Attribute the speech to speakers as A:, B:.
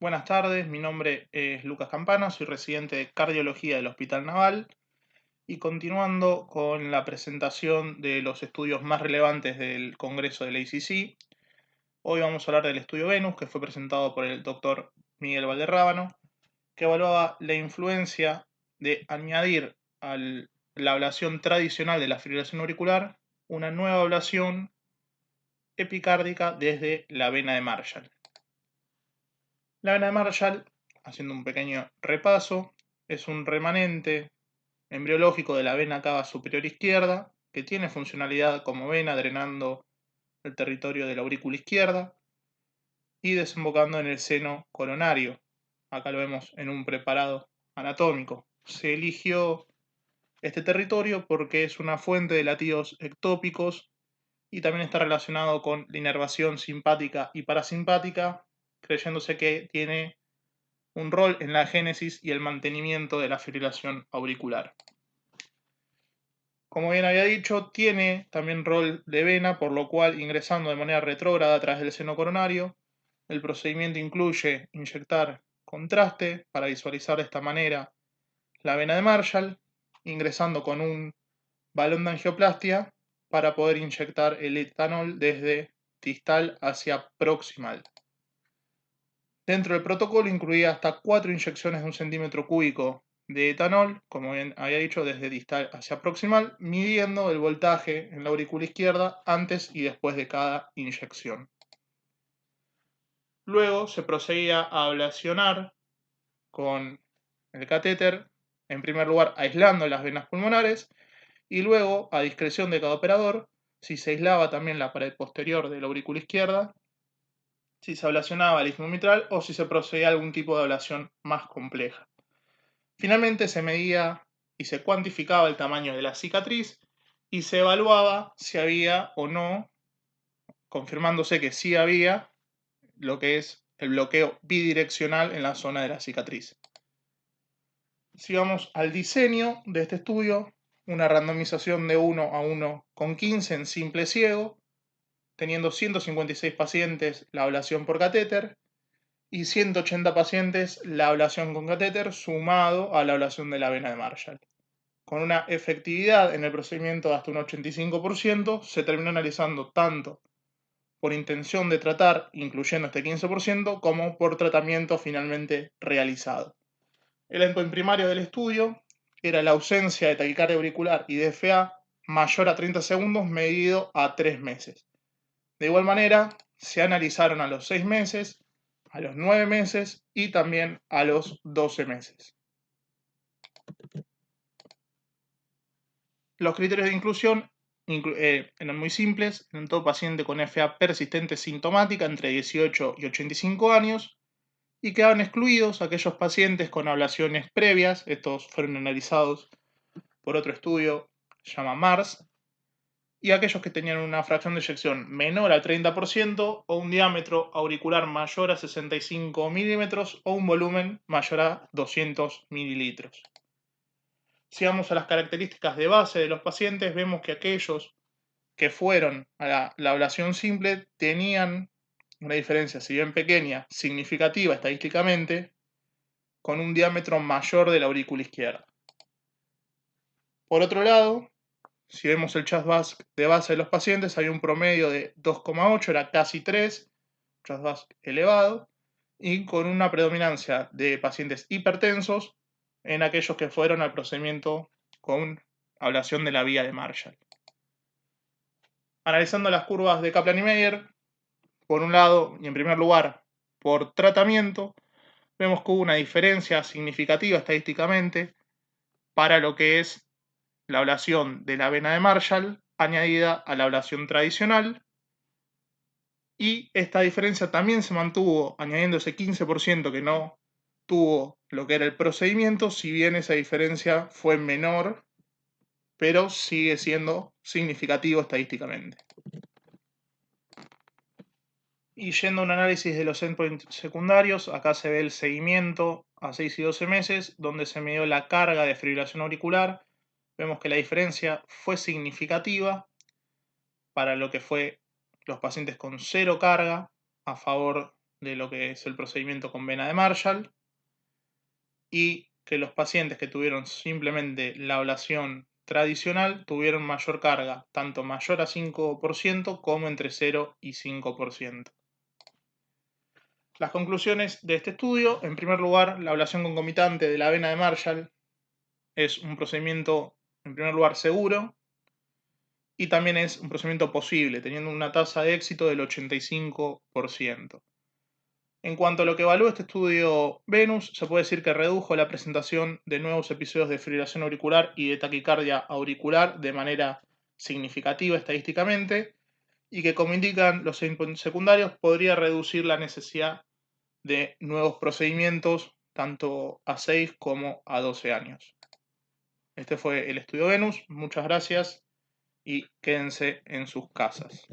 A: Buenas tardes, mi nombre es Lucas Campana, soy residente de Cardiología del Hospital Naval y continuando con la presentación de los estudios más relevantes del Congreso del ACC, hoy vamos a hablar del estudio Venus que fue presentado por el doctor Miguel Valderrábano, que evaluaba la influencia de añadir a la ablación tradicional de la fibrilación auricular una nueva ablación epicárdica desde la vena de Marshall. La vena de Marshall, haciendo un pequeño repaso, es un remanente embriológico de la vena cava superior izquierda que tiene funcionalidad como vena drenando el territorio de la aurícula izquierda y desembocando en el seno coronario. Acá lo vemos en un preparado anatómico. Se eligió este territorio porque es una fuente de latidos ectópicos y también está relacionado con la inervación simpática y parasimpática, creyéndose que tiene un rol en la génesis y el mantenimiento de la fibrilación auricular. Como bien había dicho, tiene también rol de vena, por lo cual ingresando de manera retrógrada a través del seno coronario, el procedimiento incluye inyectar contraste para visualizar de esta manera la vena de Marshall, ingresando con un balón de angioplastia para poder inyectar el etanol desde distal hacia proximal. Dentro del protocolo incluía hasta 4 inyecciones de 1 centímetro cúbico de etanol, como bien había dicho, desde distal hacia proximal, midiendo el voltaje en la aurícula izquierda antes y después de cada inyección. Luego se procedía a ablacionar con el catéter, en primer lugar aislando las venas pulmonares y luego, a discreción de cada operador, si se aislaba también la pared posterior de la aurícula izquierda, si se ablacionaba el istmo mitral o si se procedía a algún tipo de ablación más compleja. Finalmente se medía y se cuantificaba el tamaño de la cicatriz y se evaluaba si había o no, confirmándose que sí había, lo que es el bloqueo bidireccional en la zona de la cicatriz. Si vamos al diseño de este estudio, una randomización de 1:1,15 en simple ciego, teniendo 156 pacientes la ablación por catéter y 180 pacientes la ablación con catéter sumado a la ablación de la vena de Marshall. Con una efectividad en el procedimiento de hasta un 85%, se terminó analizando tanto por intención de tratar, incluyendo este 15%, como por tratamiento finalmente realizado. El endpoint primario del estudio era la ausencia de taquicardia auricular y DFA mayor a 30 segundos medido a 3 meses. De igual manera, se analizaron a los 6 meses, a los 9 meses y también a los 12 meses. Los criterios de inclusión eran muy simples, en todo paciente con FA persistente sintomática entre 18 y 85 años, y quedaban excluidos aquellos pacientes con ablaciones previas, estos fueron analizados por otro estudio, se llama MARS, y aquellos que tenían una fracción de eyección menor al 30% o un diámetro auricular mayor a 65 milímetros o un volumen mayor a 200 mililitros. Si vamos a las características de base de los pacientes, vemos que aquellos que fueron a la ablación simple tenían una diferencia, si bien pequeña, significativa estadísticamente, con un diámetro mayor de la aurícula izquierda. Por otro lado, si vemos el CHA2-VASc de base de los pacientes, hay un promedio de 2,8, era casi 3, CHA2-VASc elevado, y con una predominancia de pacientes hipertensos en aquellos que fueron al procedimiento con ablación de la vía de Marshall. Analizando las curvas de Kaplan y Meier, por un lado, y en primer lugar, por tratamiento, vemos que hubo una diferencia significativa estadísticamente para lo que es la ablación de la vena de Marshall añadida a la ablación tradicional, y esta diferencia también se mantuvo añadiendo ese 15% que no tuvo lo que era el procedimiento, si bien esa diferencia fue menor, pero sigue siendo significativo estadísticamente. Y yendo a un análisis de los endpoints secundarios, acá se ve el seguimiento a 6 y 12 meses, donde se midió la carga de fibrilación auricular. Vemos que la diferencia fue significativa para lo que fue los pacientes con cero carga a favor de lo que es el procedimiento con vena de Marshall, y que los pacientes que tuvieron simplemente la ablación tradicional tuvieron mayor carga, tanto mayor a 5% como entre 0 y 5%. Las conclusiones de este estudio: en primer lugar, la ablación concomitante de la vena de Marshall es un procedimiento, en primer lugar, seguro, y también es un procedimiento posible, teniendo una tasa de éxito del 85%. En cuanto a lo que evalúa este estudio Venus, se puede decir que redujo la presentación de nuevos episodios de fibrilación auricular y de taquicardia auricular de manera significativa estadísticamente, y que, como indican los endpoints secundarios, podría reducir la necesidad de nuevos procedimientos tanto a 6 como a 12 años. Este fue el estudio Venus, muchas gracias y quédense en sus casas.